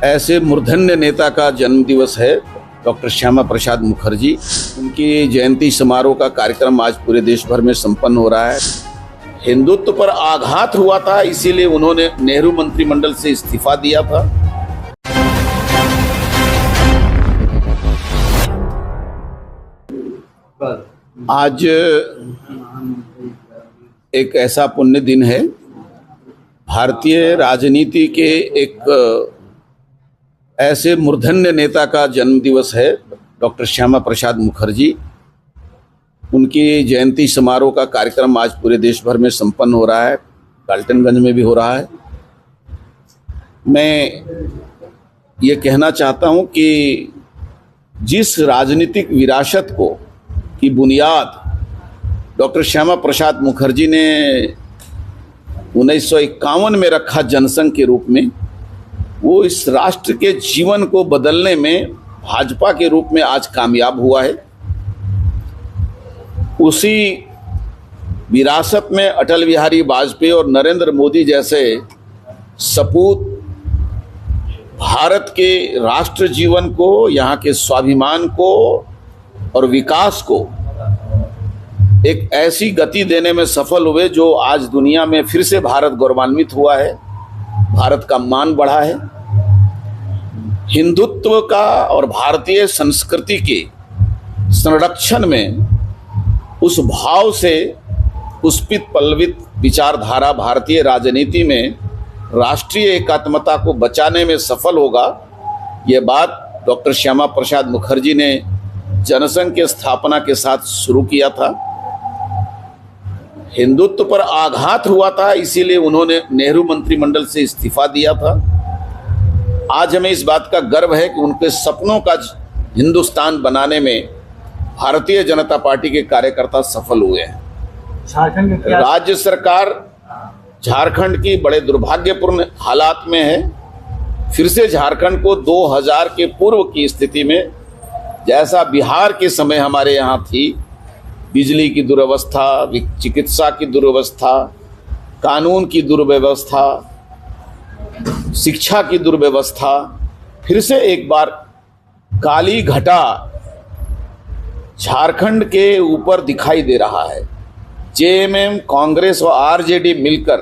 ऐसे मूर्धन्य नेता का जन्मदिवस है डॉक्टर श्यामा प्रसाद मुखर्जी। उनकी जयंती समारोह का कार्यक्रम आज पूरे देश भर में संपन्न हो रहा है। हिंदुत्व पर आघात हुआ था, इसीलिए उन्होंने नेहरू मंत्रिमंडल से इस्तीफा दिया था। आज एक ऐसा पुण्य दिन है, भारतीय राजनीति के एक ऐसे मूर्धन्य नेता का जन्मदिवस है डॉक्टर श्यामा प्रसाद मुखर्जी। उनकी जयंती समारोह का कार्यक्रम आज पूरे देश भर में संपन्न हो रहा है, डाल्टनगंज में भी हो रहा है। मैं ये कहना चाहता हूँ कि जिस राजनीतिक विरासत को की बुनियाद डॉक्टर श्यामा प्रसाद मुखर्जी ने 1951 में रखा जनसंघ के रूप में, वो इस राष्ट्र के जीवन को बदलने में भाजपा के रूप में आज कामयाब हुआ है। उसी विरासत में अटल बिहारी वाजपेयी और नरेंद्र मोदी जैसे सपूत भारत के राष्ट्र जीवन को, यहाँ के स्वाभिमान को और विकास को एक ऐसी गति देने में सफल हुए जो आज दुनिया में फिर से भारत गौरवान्वित हुआ है, भारत का मान बढ़ा है। हिंदुत्व का और भारतीय संस्कृति के संरक्षण में उस भाव से पुष्पित पल्लवित विचारधारा भारतीय राजनीति में राष्ट्रीय एकात्मता को बचाने में सफल होगा। यह बात डॉक्टर श्यामा प्रसाद मुखर्जी ने जनसंघ के स्थापना के साथ शुरू किया था। हिंदुत्व पर आघात हुआ था, इसीलिए उन्होंने नेहरू मंत्रिमंडल से इस्तीफा दिया था। आज हमें इस बात का गर्व है कि उनके सपनों का हिंदुस्तान बनाने में भारतीय जनता पार्टी के कार्यकर्ता सफल हुए हैं। राज्य सरकार झारखंड की बड़े दुर्भाग्यपूर्ण हालात में है। फिर से झारखंड को 2000 के पूर्व की स्थिति में, जैसा बिहार के समय हमारे यहाँ थी, बिजली की दुर्व्यवस्था, चिकित्सा की दुर्व्यवस्था, कानून की दुर्व्यवस्था, शिक्षा की दुर्व्यवस्था, फिर से एक बार काली घटा झारखंड के ऊपर दिखाई दे रहा है। जेएमएम, कांग्रेस और आरजेडी मिलकर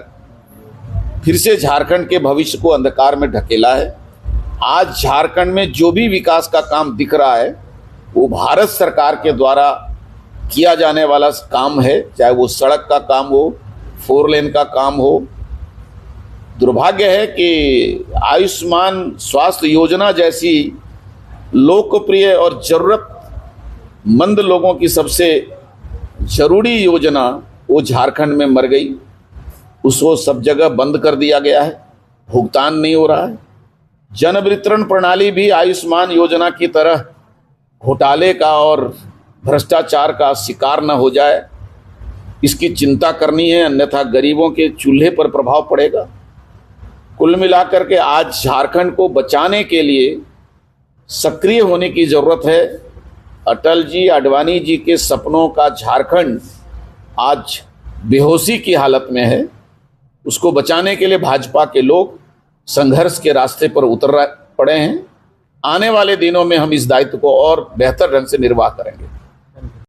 फिर से झारखंड के भविष्य को अंधकार में ढकेला है। आज झारखंड में जो भी विकास का काम दिख रहा है वो भारत सरकार के द्वारा किया जाने वाला काम है, चाहे वो सड़क का काम हो, 4 लेन का काम हो। दुर्भाग्य है कि आयुष्मान स्वास्थ्य योजना जैसी लोकप्रिय और जरूरतमंद लोगों की सबसे जरूरी योजना वो झारखंड में मर गई। उसको सब जगह बंद कर दिया गया है, भुगतान नहीं हो रहा है। जन वितरण प्रणाली भी आयुष्मान योजना की तरह घोटाले का और भ्रष्टाचार का शिकार न हो जाए, इसकी चिंता करनी है, अन्यथा गरीबों के चूल्हे पर प्रभाव पड़ेगा। कुल मिलाकर के आज झारखंड को बचाने के लिए सक्रिय होने की जरूरत है। अटल जी, आडवाणी जी के सपनों का झारखंड आज बेहोशी की हालत में है। उसको बचाने के लिए भाजपा के लोग संघर्ष के रास्ते पर उतर पड़े हैं। आने वाले दिनों में हम इस दायित्व को और बेहतर ढंग से निर्वाह करेंगे।